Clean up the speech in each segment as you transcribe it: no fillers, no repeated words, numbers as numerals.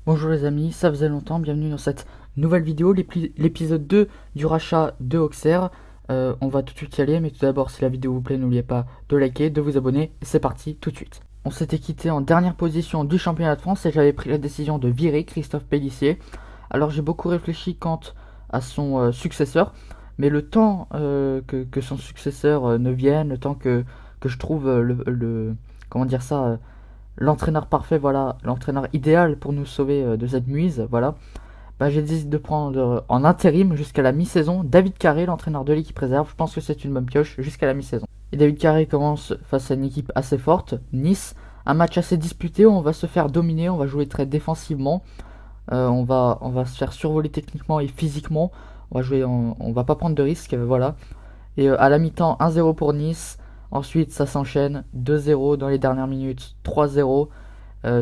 Bonjour les amis, ça faisait longtemps, bienvenue dans cette nouvelle vidéo, l'épisode 2 du rachat de Auxerre. On va tout de suite y aller, mais tout d'abord si la vidéo vous plaît, n'oubliez pas de liker, de vous abonner, et c'est parti tout de suite. On s'était quitté en dernière position du championnat de France et j'avais pris la décision de virer Christophe Pélissier. Alors j'ai beaucoup réfléchi quant à son successeur, mais le temps que son successeur ne vienne, le temps que je trouve comment dire ça, l'entraîneur parfait, voilà, l'entraîneur idéal pour nous sauver de cette nuise, voilà. Bah, j'ai décidé de prendre en intérim jusqu'à la mi-saison David Carré, l'entraîneur de l'équipe réserve. Je pense que c'est une bonne pioche jusqu'à la mi-saison. Et David Carré commence face à une équipe assez forte, Nice. Un match assez disputé où on va se faire dominer, on va jouer très défensivement, on va se faire survoler techniquement et physiquement. On va pas prendre de risques, voilà. Et à la mi-temps, 1-0 pour Nice. Ensuite, ça s'enchaîne 2-0 dans les dernières minutes, 3-0.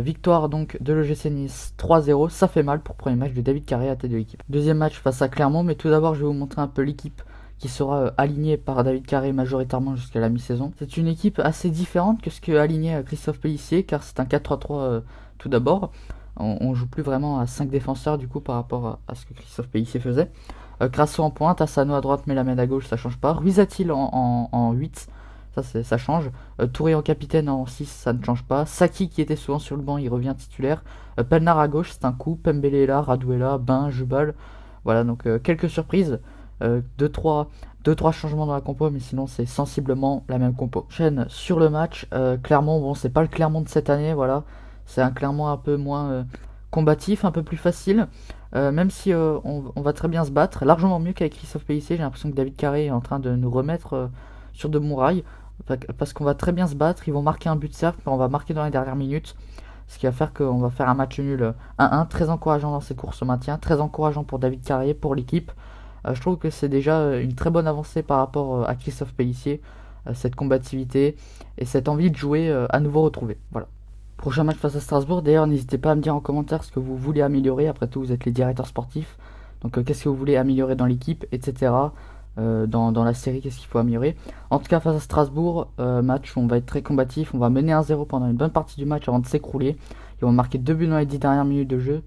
Victoire donc de l'OGC Nice 3-0, ça fait mal pour le premier match de David Carré à tête de l'équipe. Deuxième match face à Clermont, mais tout d'abord je vais vous montrer un peu l'équipe qui sera alignée par David Carré majoritairement jusqu'à la mi-saison. C'est une équipe assez différente que ce que alignait Christophe Pélissier, car c'est un 4-3-3 tout d'abord. On joue plus vraiment à 5 défenseurs du coup par rapport à ce que Christophe Pélissier faisait. Crasso en pointe, Asano à droite, Melamed à gauche, ça change pas. Ruizatil en 8, ça change. Touré en capitaine en 6, ça ne change pas. Saki qui était souvent sur le banc, il revient titulaire. Pelnar à gauche, c'est un coup. Pembele est là, Radou est là, Ben, Jubal. Voilà, donc quelques surprises. 2-3 changements dans la compo, mais sinon c'est sensiblement la même compo. Chaîne sur le match, Clermont, bon, c'est pas le Clermont de cette année, voilà. C'est un Clermont un peu moins combatif, un peu plus facile. Même si on va très bien se battre, largement mieux qu'avec Christophe Pélissier, j'ai l'impression que David Carré est en train de nous remettre sur de bons rails, parce qu'on va très bien se battre, ils vont marquer un but de cercle, on va marquer dans les dernières minutes, ce qui va faire qu'on va faire un match nul 1-1, très encourageant dans ces courses au maintien, très encourageant pour David Carré, pour l'équipe. Je trouve que c'est déjà une très bonne avancée par rapport à Christophe Pélissier, cette combativité et cette envie de jouer à nouveau retrouvée. Voilà. Prochain match face à Strasbourg. D'ailleurs, n'hésitez pas à me dire en commentaire ce que vous voulez améliorer. Après tout, vous êtes les directeurs sportifs. Donc, qu'est-ce que vous voulez améliorer dans l'équipe, etc. Dans la série, qu'est-ce qu'il faut améliorer. En tout cas, face à Strasbourg, match où on va être très combatif. On va mener 1-0 pendant une bonne partie du match avant de s'écrouler. Ils vont marquer 2 buts dans les 10 dernières minutes de jeu.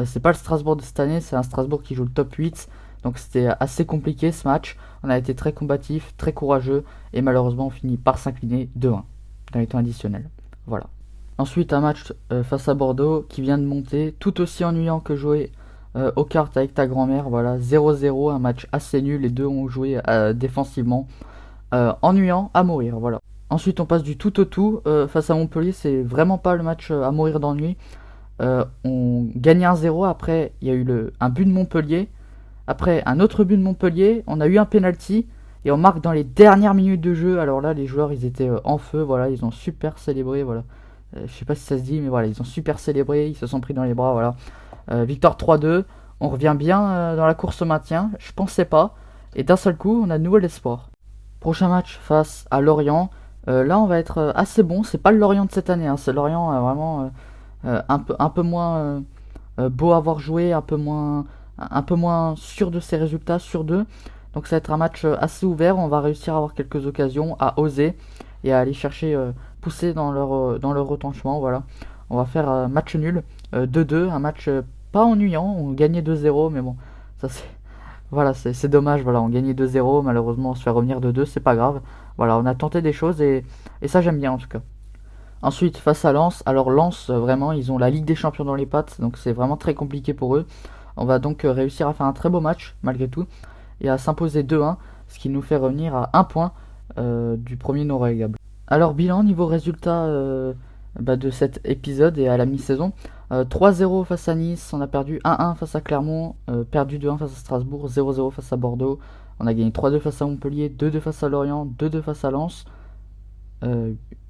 C'est pas le Strasbourg de cette année, c'est un Strasbourg qui joue le top 8. Donc, c'était assez compliqué ce match. On a été très combatif, très courageux. Et malheureusement, on finit par s'incliner 2-1 dans les temps additionnels. Voilà. Ensuite, un match face à Bordeaux qui vient de monter, tout aussi ennuyant que jouer aux cartes avec ta grand-mère. Voilà, 0-0, un match assez nul. Les deux ont joué défensivement. Ennuyant à mourir, voilà. Ensuite, on passe du tout au tout. Face à Montpellier, c'est vraiment pas le match à mourir d'ennui. On gagne 1-0. Après, il y a eu un but de Montpellier. Après, un autre but de Montpellier. On a eu un penalty. Et on marque dans les dernières minutes de jeu. Alors là, les joueurs, ils étaient en feu. Voilà, ils ont super célébré. Voilà. Je sais pas si ça se dit, mais voilà, ils ont super célébré, ils se sont pris dans les bras, voilà. Victoire 3-2, on revient bien dans la course au maintien, je pensais pas, et d'un seul coup, on a de nouveau l'espoir. Prochain match face à Lorient, là on va être assez bon, c'est pas le Lorient de cette année, hein, c'est Lorient vraiment un peu moins beau à avoir joué, un peu moins sûr de ses résultats, sur deux. Donc ça va être un match assez ouvert, on va réussir à avoir quelques occasions, à oser et à aller chercher, pousser dans leur retranchement. Voilà. On va faire un match nul, 2-2, un match pas ennuyant, on gagnait 2-0, mais bon, ça c'est voilà, c'est dommage, voilà, on gagnait 2-0, malheureusement on se fait revenir de 2, c'est pas grave. Voilà, on a tenté des choses et ça j'aime bien en tout cas. Ensuite, face à Lens, alors Lens, vraiment, ils ont la Ligue des Champions dans les pattes, donc c'est vraiment très compliqué pour eux. On va donc réussir à faire un très beau match, malgré tout, et à s'imposer 2-1, ce qui nous fait revenir à 1 point du premier non relégable. Alors, bilan niveau résultat de cet épisode et à la mi-saison. 3-0 face à Nice, on a perdu 1-1 face à Clermont, perdu 2-1 face à Strasbourg, 0-0 face à Bordeaux, on a gagné 3-2 face à Montpellier, 2-2 face à Lorient, 2-2 face à Lens.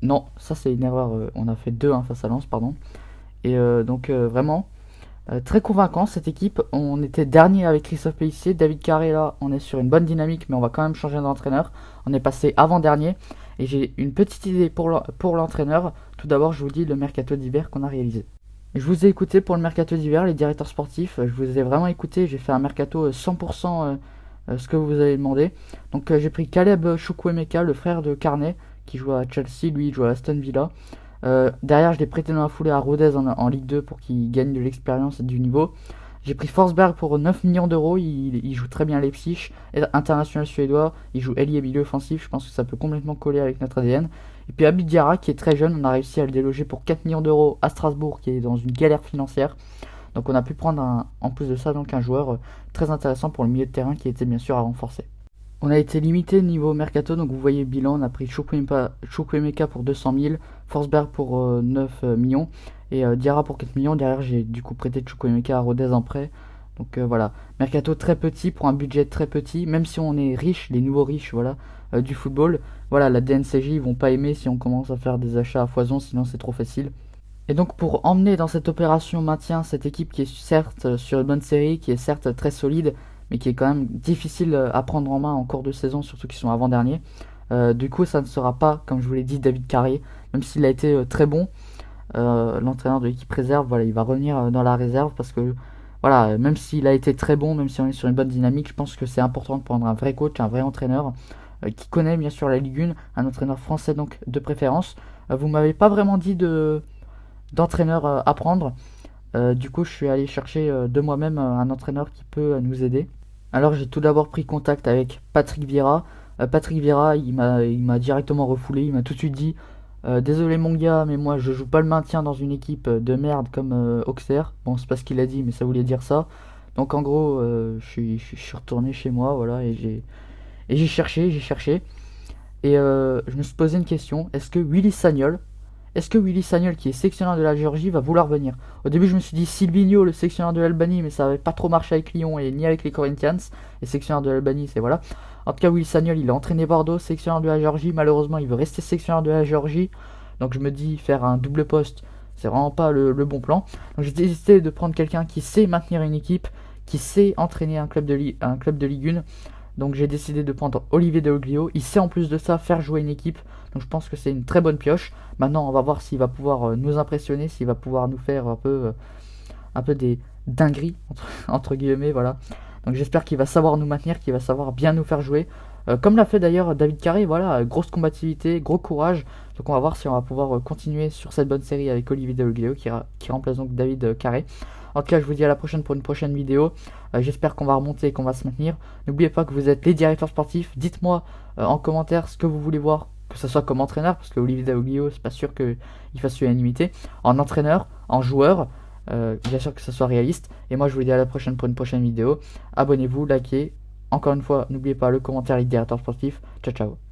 Non, ça c'est une erreur, on a fait 2-1 face à Lens, pardon. Et donc vraiment, très convaincant cette équipe. On était dernier avec Christophe Pélissier, David Carré là, on est sur une bonne dynamique, mais on va quand même changer d'entraîneur. On est passé avant-dernier. Et j'ai une petite idée pour l'entraîneur. Tout d'abord, je vous dis le mercato d'hiver qu'on a réalisé. Je vous ai écouté pour le mercato d'hiver, les directeurs sportifs. Je vous ai vraiment écouté. J'ai fait un mercato 100% ce que vous avez demandé. Donc j'ai pris Caleb Chukwuemeka, le frère de Carnet, qui joue à Chelsea. Lui, il joue à Aston Villa. Derrière, je l'ai prêté dans la foulée à Rodez en Ligue 2 pour qu'il gagne de l'expérience et du niveau. J'ai pris Forsberg pour 9 millions d'euros, il joue très bien à Leipzig, international suédois, il joue ailier milieu offensif, je pense que ça peut complètement coller avec notre ADN. Et puis Abid Diarra qui est très jeune, on a réussi à le déloger pour 4 millions d'euros à Strasbourg qui est dans une galère financière. Donc on a pu prendre en plus de ça donc un joueur très intéressant pour le milieu de terrain qui était bien sûr à renforcer. On a été limité niveau mercato, donc vous voyez le bilan, on a pris Chukwuemeka pour 200 000, Forsberg pour 9 millions et Diarra pour 4 millions. Derrière j'ai du coup prêté Chukwuemeka à Rodez en prêt. Donc voilà, mercato très petit pour un budget très petit, même si on est riche, les nouveaux riches voilà, du football. Voilà, la DNCG ils vont pas aimer si on commence à faire des achats à foison, sinon c'est trop facile. Et donc pour emmener dans cette opération maintien cette équipe qui est certes sur une bonne série, qui est certes très solide, mais qui est quand même difficile à prendre en main en cours de saison, surtout qu'ils sont avant-derniers. Du coup, ça ne sera pas, comme je vous l'ai dit, David Carré, même s'il a été très bon. L'entraîneur de l'équipe réserve, voilà, il va revenir dans la réserve parce que, voilà, même s'il a été très bon, même si on est sur une bonne dynamique, je pense que c'est important de prendre un vrai coach, un vrai entraîneur qui connaît bien sûr la Ligue 1, un entraîneur français donc de préférence. Vous m'avez pas vraiment dit d'entraîneur à prendre. Du coup, je suis allé chercher de moi-même un entraîneur qui peut nous aider. Alors, j'ai tout d'abord pris contact avec Patrick Vieira. Patrick Vieira, il m'a directement refoulé. Il m'a tout de suite dit désolé mon gars, mais moi je joue pas le maintien dans une équipe de merde comme Auxerre. Bon, c'est pas ce qu'il a dit, mais ça voulait dire ça. Donc, en gros, je suis retourné chez moi, voilà, et j'ai cherché, j'ai cherché. Et je me suis posé une question est-ce que Willy Sagnol, qui est sélectionneur de la Géorgie, va vouloir venir? Au début, je me suis dit Silvino, le sélectionneur de l'Albanie, mais ça n'avait pas trop marché avec Lyon et ni avec les Corinthians. Les sélectionneurs de l'Albanie, c'est voilà. En tout cas, Willy Sagnol, il a entraîné Bordeaux, sélectionneur de la Géorgie. Malheureusement, il veut rester sélectionneur de la Géorgie. Donc, je me dis, faire un double poste, c'est vraiment pas le bon plan. Donc, j'ai décidé de prendre quelqu'un qui sait maintenir une équipe, qui sait entraîner un club de Ligue 1. Donc j'ai décidé de prendre Olivier Deoglio. Il sait en plus de ça faire jouer une équipe. Donc je pense que c'est une très bonne pioche. Maintenant on va voir s'il va pouvoir nous impressionner, s'il va pouvoir nous faire un peu des dingueries entre guillemets. Voilà. Donc j'espère qu'il va savoir nous maintenir, qu'il va savoir bien nous faire jouer. Comme l'a fait d'ailleurs David Carré, voilà, grosse combativité, gros courage. Donc on va voir si on va pouvoir continuer sur cette bonne série avec Olivier Deoglio qui remplace donc David Carré. En tout cas, je vous dis à la prochaine pour une prochaine vidéo. J'espère qu'on va remonter et qu'on va se maintenir. N'oubliez pas que vous êtes les directeurs sportifs. Dites-moi en commentaire ce que vous voulez voir, que ce soit comme entraîneur, parce que Olivier Daoglio, c'est pas sûr qu'il fasse l'unanimité. En entraîneur, en joueur, bien sûr que ce soit réaliste. Et moi, je vous dis à la prochaine pour une prochaine vidéo. Abonnez-vous, likez. Encore une fois, n'oubliez pas le commentaire, les directeurs sportifs. Ciao, ciao.